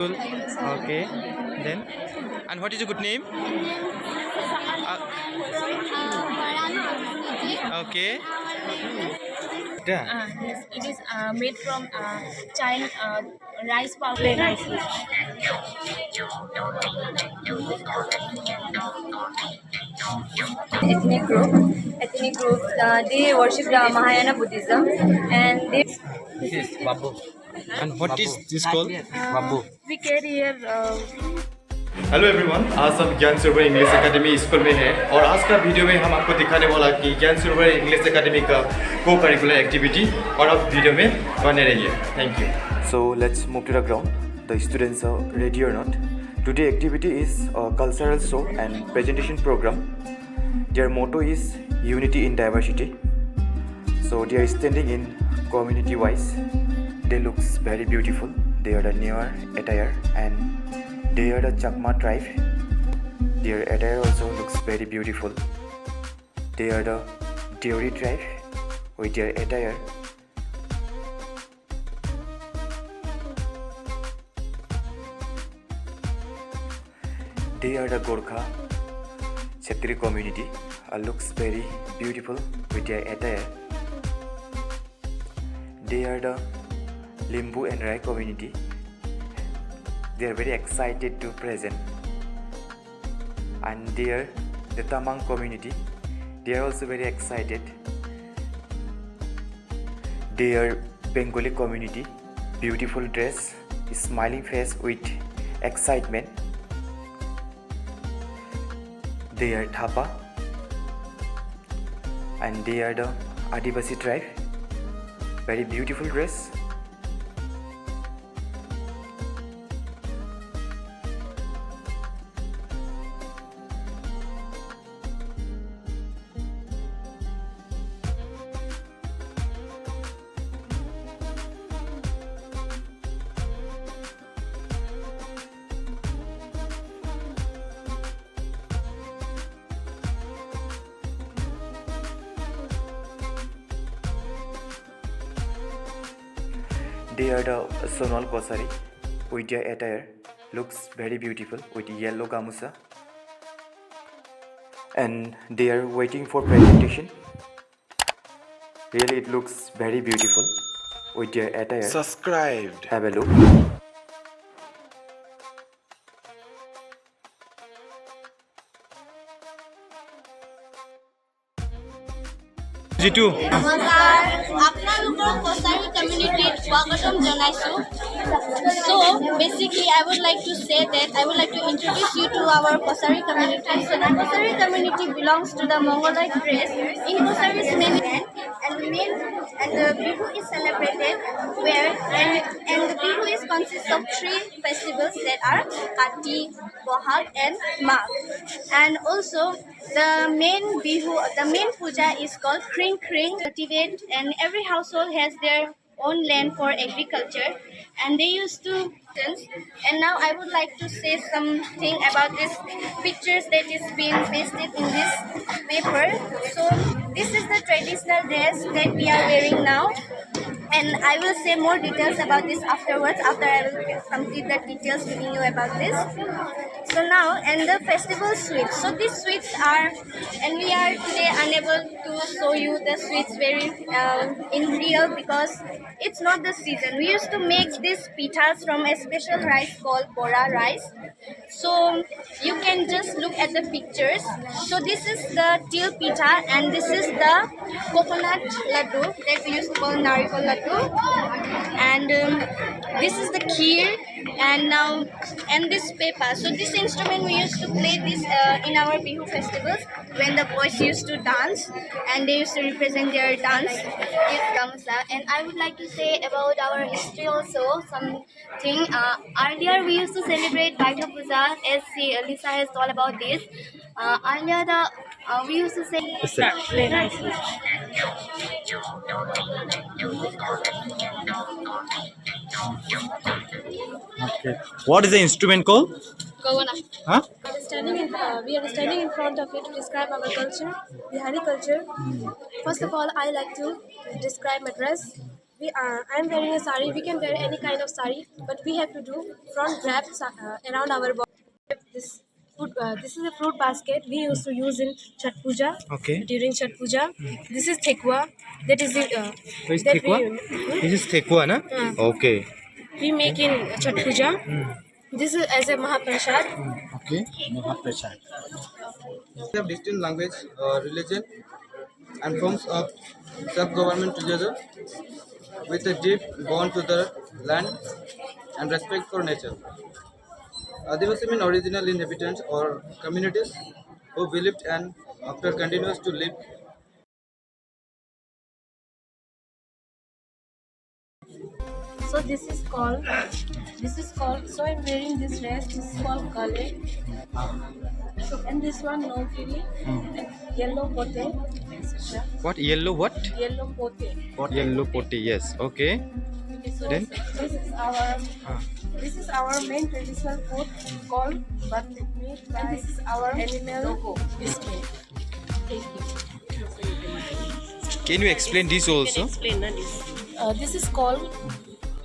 Cool. Okay. Then, and what is your good name? Okay. Yeah. Yes, it is made from child rice powder. Rice. Ethnic group, they worship the Mahayana Buddhism, and they This is Babu. And what is Babu. this called? Babu. we carry here. Hello everyone, आज हम ज्ञान सरोवर English academy school में हैं और आज का video में हम आपको दिखाने वाला कि ज्ञान सरोवर इंग्लिश एकेडमी का को करिकुलर एक्टिविटी और आप वीडियो में बने रहिए। Thank you. So let's move to the ground. The students are ready or not. Today activity is a cultural show and presentation programme. Their motto is unity in diversity. So they are standing in community wise. They looks very beautiful. They are the newer attire and they are the Chakma tribe. Their attire also looks very beautiful. They are the Deori tribe with their attire. They are the Gorkha Kshatriya community. Looks very beautiful with their attire. They are the Limbu and Rai community. They are very excited to present. And they are the Tamang community. They are also very excited. They are Bengali community. Beautiful dress, smiling face with excitement. They are Thapa. And they are the Adivasi tribe. Very beautiful dress. They are the Sonal Kosari with their attire. Looks very beautiful with yellow gamusa. And they are waiting for presentation. Really it looks very beautiful with their attire. Subscribed. Have a look. G2. নমস্কাৰ আপোনালোকৰ কছাৰী কমিউনিটিত স্বাগতম জনাইছোঁ So basically I would like to say that I would like to introduce you to our Kosari community. So the Kosari community belongs to the Mongoloid race. In Kosari is many and the Bihu is celebrated where and the Bihu is consists of three festivals that are Kati, Bohag and Magh. And also the main puja is called Kring Kring. Cultivate and every household has their own land for agriculture and they used to and now I would like to say something about these pictures that is being pasted in this paper. So this is the traditional dress that we are wearing now and I will say more details about this afterwards after I will complete the details giving you about this. So now and the festival sweets. So these sweets are and we are today unable to show you the sweets very in real because it's not the season. We used to make these pithas from a special rice called Bora rice. So you can just look at the pictures. So this is the til pitha and this is the coconut laddu that we used to call narikol laddu. And this is the kheer and this paper. So this instrument we used to play this in our Bihu festivals when the boys used to dance and they used to represent their dance. It's Gamsa. And I would like to say about our history also something. Earlier we used to celebrate Baitha Puja as Lisa has told about this. Earlier we used to say Okay. What is the instrument called? Gogona. Huh? We are standing in front of it to describe our culture, Bihari culture. First of all, I like to describe my dress. I'm wearing a sari. We can wear any kind of sari, but we have to do front wrap around our body. This is a fruit basket we used to use in Chhat Puja. Okay. During Chhat Puja, this is thekwa. That is the What is that thekwa? This is thekwa, na? Okay. we make in Chhat Puja. This is as a Mahaprasad. Okay. We have distinct language, religion, and forms of self-government together with a deep bond to the land and respect for nature. Adivasi mean original inhabitants or communities who believed and after continues to live. So this is called. So I'm wearing this dress. This is called kale. And this one no kiri and yellow pote. etc. What? Yellow what? Yellow pote. Yellow potty, yes. Okay. So Then? this is our main traditional food called batik meat, and this is our animal logo biscuit. Can you explain this also? This is called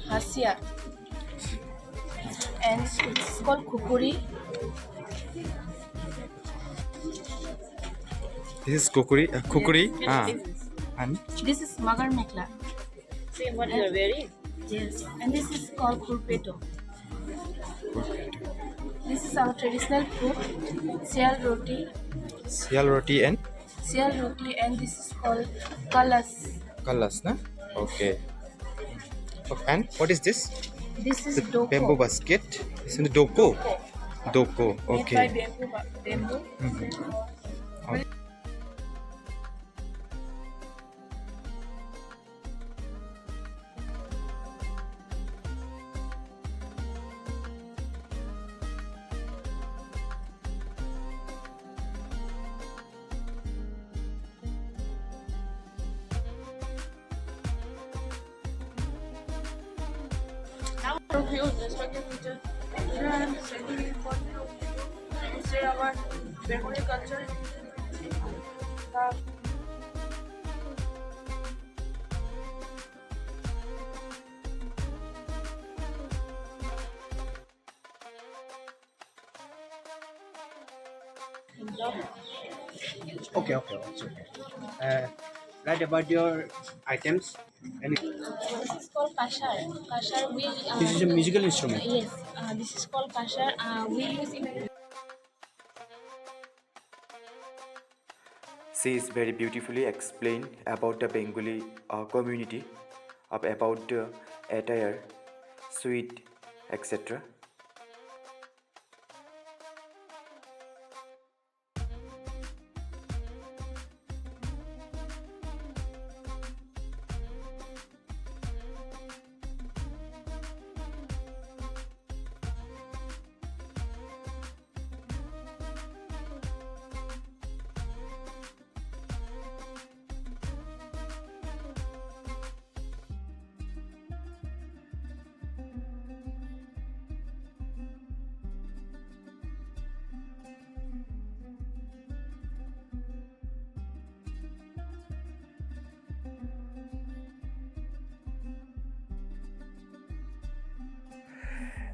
hasia, and this is called kukuri. This is kukuri. Kukuri. And This is magar mekla. See what you are wearing? Yes, and this is called kurpeto. This is our traditional food, sial roti, sial roti and and this is called kalas. kalas, na? Okay. And what is this? This is The doko. bamboo basket. It's in the doko. Doko. Made by Okay. bamboo. Okay. Right about your items. And This is called kashar. Kashar we. this is a musical instrument. Yes, this is called kashar. We use in. She is very beautifully explained about the Bengali community, about the attire, sweet, etc.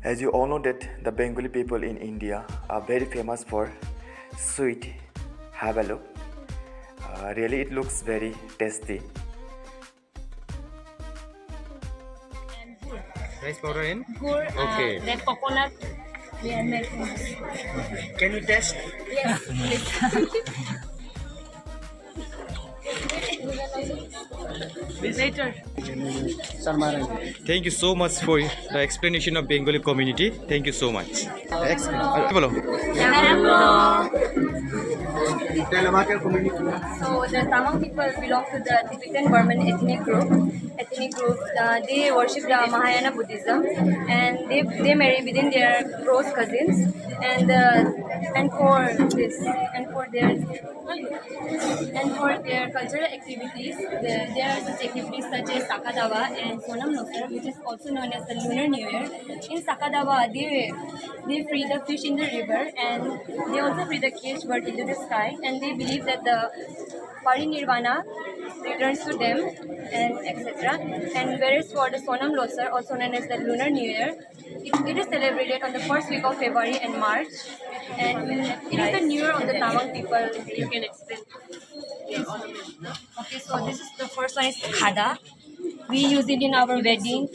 As you all know that the Bengali people in India are very famous for sweet. Have a look. Really it looks very tasty. rice powder and Gur, Okay. that coconut we are making. Can you test? Yes, please. Later. thank you so much for the explanation of Bengali community. Thank you so much. Bolo. Tell about your community. So the Tamang people belong to the Tibetan Burman ethnic group. They worship the Mahayana Buddhism, and they marry within their close cousins. And for their cultural activities, there are such activities such as Sakadawa and Sonam Nosar, which is also known as the Lunar New Year. In Sakadawa, they free the fish in the river, and they also free the caged bird into the sky, and they believe that the parinirvana returns to them, and etc. And whereas for the Sonam Losar, also known as the Lunar New Year, it is celebrated on the first week of February and March, and it is the New Year of the Tamang people. You can explain. Okay, so this is the first one is Khada. We use it in our wedding.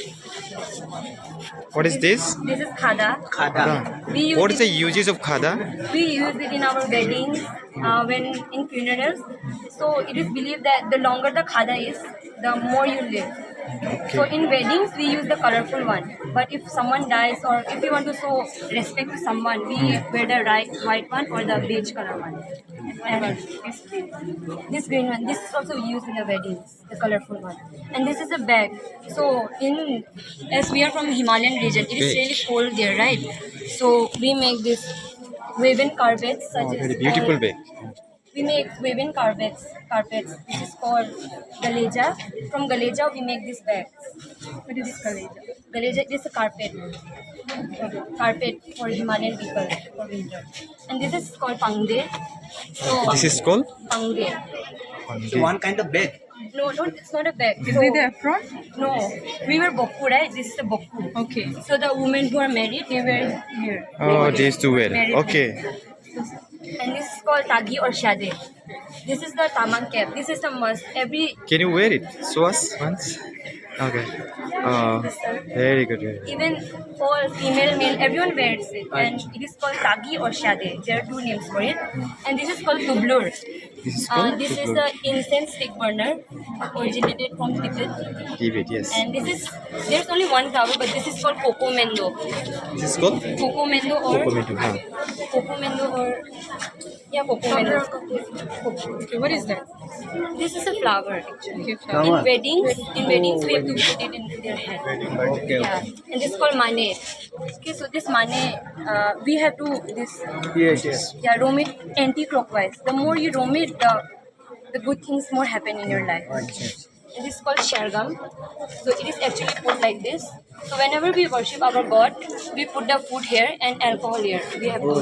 What is this? This is Khada. Khada. We use What is it, the uses of khada? we use it in our weddings, when in funerals. So it is believed that the longer the khada is, the more you live. So in weddings we use the colorful one. But if someone dies or if we want to show respect to someone, we wear the white one or the beige color one. And this green one, this is also used in the weddings, the colorful one. And this is a bag. So as we are from Himalayan region, it is really cold there, right? So we make this woven carpets such as Very beautiful bag. we make woven carpets, which is called galeja. From galeja, we make this bag. What is this galeja? Galeja is a carpet for Himalayan people for winter. And this is called pangde. So This is called? pangde. So one kind of bag. No, it's not a bag. Is So- it a front? No, we wear boku, right? This is the boku. Okay. So the women who are married, they wear here. Oh, these two wear. Married Okay. And this is called tagi or shade. This is the tamang cap. This is the must. Can you wear it? Show us once. Okay. Oh, very good. Very good. Even all female, male, everyone wears it. And it is called tagi or shade. There are two names for it. And this is called tublur. This is called? This is the incense stick burner, originated from Tibet. Tibet, yes. And there's only one flower, but this is called coco mendo. This is called? Coco mendo or yeah, coco mendo. Okay, what is that? This is a flower actually. Okay, flower. Flower. In weddings we have to put it in their head. Okay. Yeah, and this is called mane. Okay, so this mane, we have to Yes. roam it anti-clockwise. The more you roam it, the good things more happen in your life. And this is called shargam. So it is actually put like this. So whenever we worship our God, we put the food here and alcohol here. We have to.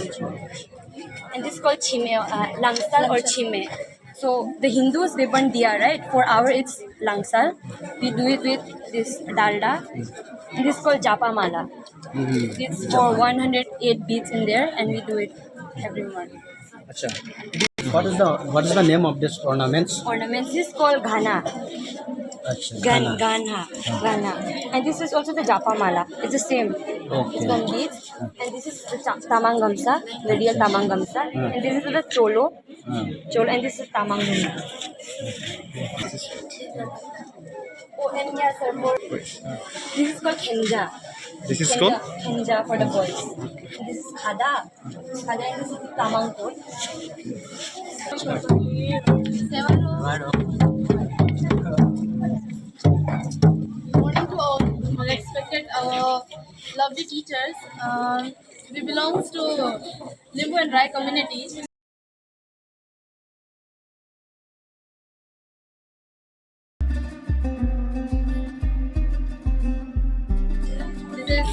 And this is called chime, langsal or chime. So the Hindus, they burn diya, right? For our it's langsal. We do it with this dalda. And this is called japa mala. It's for 108 beads in there, and we do it every month. Acha. What is the name of this ornaments? Ornaments this is called ghana. Acha. Ghana. And this is also the japa mala. It's the same. It's got beads. And this is the tamang gamsa, the real tamang gamsa. And this is the cholo. Cholo, and this is tamang gamsa. Oh, and yeah, sir, this is called khenja. This is called? Khenja for the boys. And this is khada. Khada, and this is tamang coat. Morning to all unexpected lovely teachers. We belong to Limbu and Rai community. This is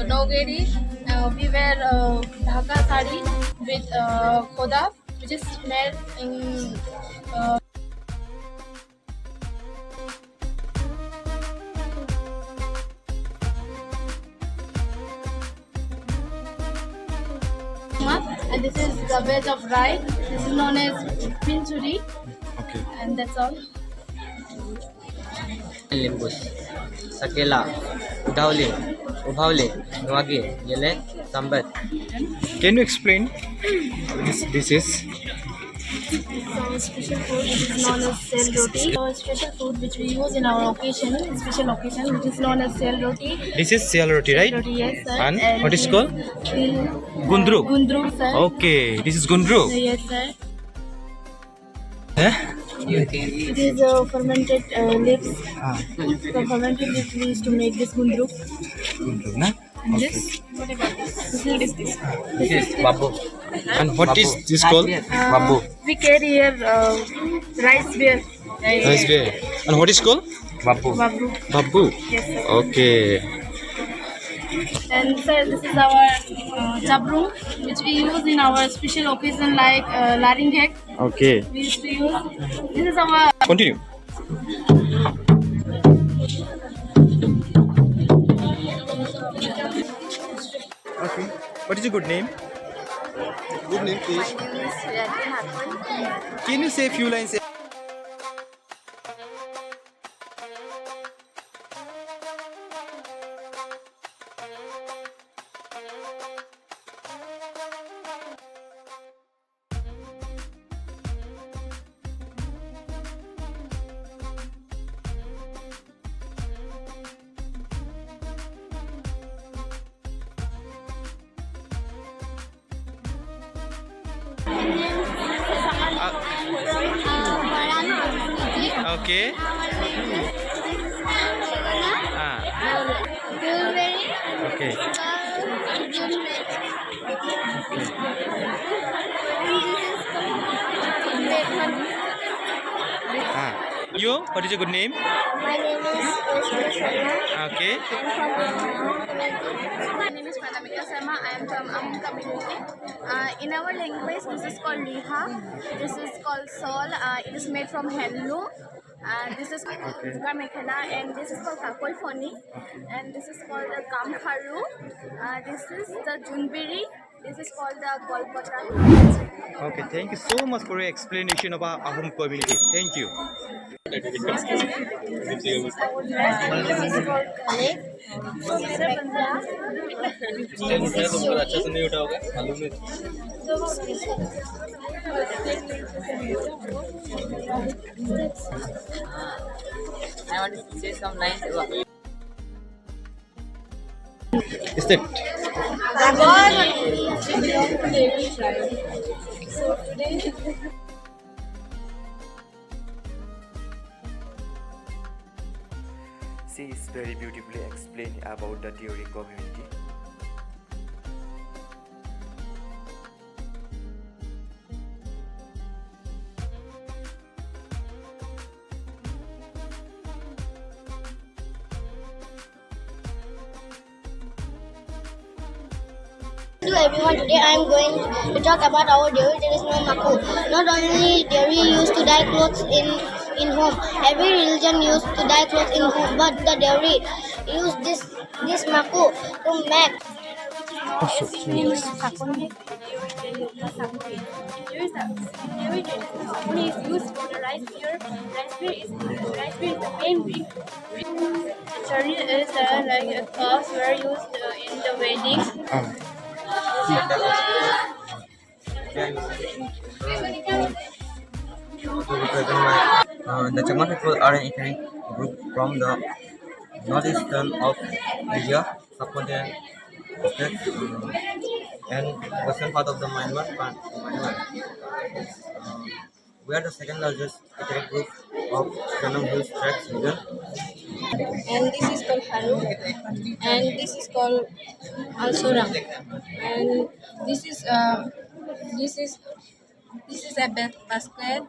Nogeri. We wear Dhaka sari with koda, which is made in and this is the veg of rye. This is known as pinchuri. Okay. And that's all. लिंबूस सकेला उधावले उभावले नवागे येले संबत. Can you explain? This is? Our special food which is known as sel roti. Our special food which we use in our occasion, special occasion, which is known as sel roti. This is sial roti, right? Roti, yes, sir. And what is it called? Gundru. Gundru. Gundru, sir. Okay, this is gundru. Yes, sir. Eh? It is fermented leaves. The fermented leaves we used to make this gundru. Gundru, na? This, what about this? This is This is babu. And what is this called? Babu. we carry here rice beer. Nice beer. And what is called? Babu. Babu. Babu. Yes, sir. Okay. And sir, this is our jabru, which we use in our special occasion like laringek. Okay. We used to use. This is our Continue. Okay. What is your good name? Good name, please. Can you say a few lines? Okay. Okay. You? What is your good name? My name is Rosmini Sharma. Okay. My name is Pranamika Sharma. I am from Ahom community. In our language, this is called Riha. This is called Sol. It is made from handloom. This is Dugar Mekhela, and this is called Kakol Foni, and this is called the Kamkharu. This is the Junbiri. This is called the Golpata. Okay. Thank you so much for your explanation about Ahom community. Thank you. This is called Khaled. This is Bekla. This is Shoti. I want to say some lines about Is that? She is very beautifully explained about the Deori community. Hello everyone, today I am going to talk about our dairy traditional maku. Not only dairy used to dye clothes in home, every religion used to dye clothes in home, but the dairy used this maku to make. Dairy is used for the rice beer. Rice beer is the main drink. Chari is like a cups were used in the wedding. The Chakma people are an ethnic group from the northeastern of India, subcontinent states, and western part of the Myanmar. We are the second largest ethnic group of Sonam Hills Tracts region. And this is called Haru, and this is called Alsorang, and this is a basket.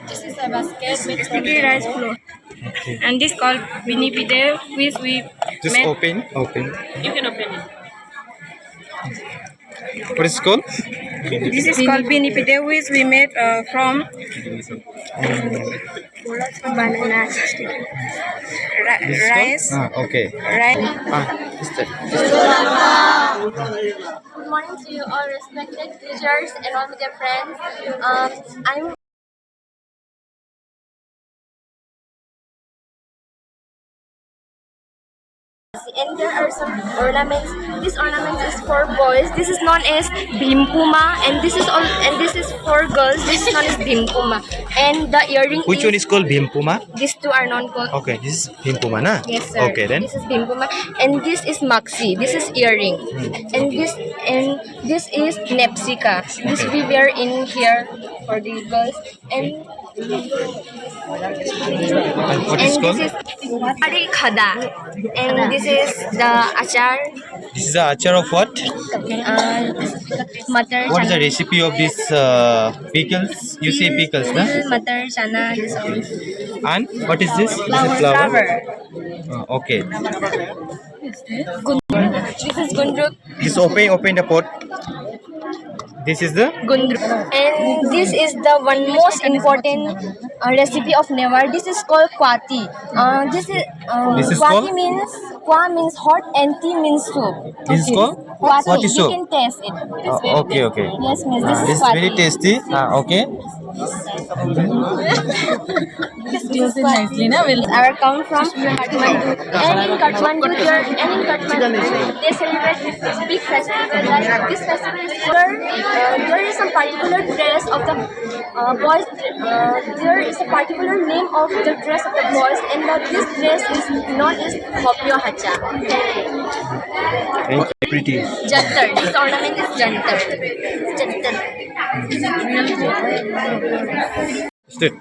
This is a basket with sticky rice flour, and this called Binipide, which we Just made. open. You can open it. What is it called? This is called Binipide, which we made from banana rice. Okay. Rice. Is that? Good morning to you all respected teachers and all media friends. I'm and there are some ornaments. This ornament is for boys. This is known as bhimpuma, and this is all. And this is for girls. This is known as bhimpuma. And the earring. Which one is called Bhimpuma? These two are known called. Okay, this is Bhimpuma, na? Yes, sir. Okay, then. This is bhimpuma, and this is maxi. This is earring, and this is nepsika. This we wear in here for the girls, and What is called? this is Ari khada, and this is the achar. This is the achar of what? Matar What is the chana. recipe of this pickles? You say pickles, na? This is matar chana. This is And what is this? This is flower. Okay. This is Gundruk. This open the pot. This is the And this is the one most important recipe of Newar. This is called kwati. This is This is kwati called? means kwa means hot and ti means soup. This is called Kwati. kwati soup. You can taste it. It is very okay, okay. Yes, miss. This This is is kwati. very tasty. Okay. Our come from Kathmandu. And in Kathmandu, they celebrate this big festival. Like this festival is where there is some particular dress of the boys. There is a particular name of the dress of the boys, and this dress is known as Hopyo Hacha. Thank you. Pretty. Jantar. This ornament is jantar. Jantar. Sit.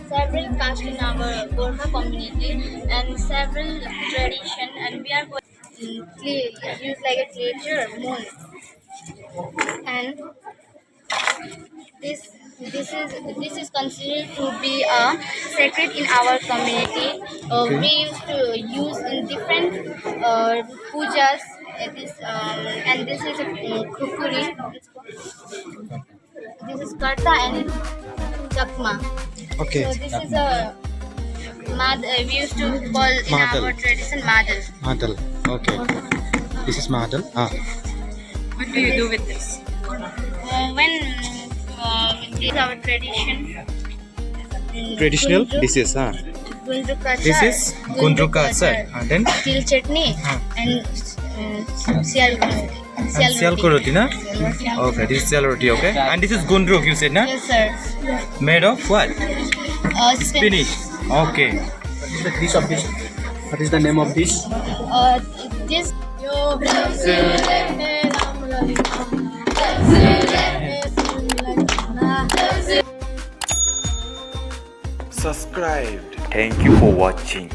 Several castes in our Gorkha community and several tradition, and we are going to use like a glacier moon, and this is considered to be a sacred in our community. We used to use in different pujas. And this is a khukuri. This is karta and chakma. Okay. So this is a we used to call in Madal. our tradition madal. Madal. Okay. This is madal. What do you do with this? When this is our tradition. Traditional Gundruk- dishes. Gundruk achar, This is Gundruk achar. Then til chutney and sial sial roti, na? Okay, this is sial roti. Okay. And this is Gundruk, you said, na? Yes, sir. Made of what? Spinach. Spinach. Okay. What is the dish of this? What is the name of this? This. Subscribed. Thank you for watching.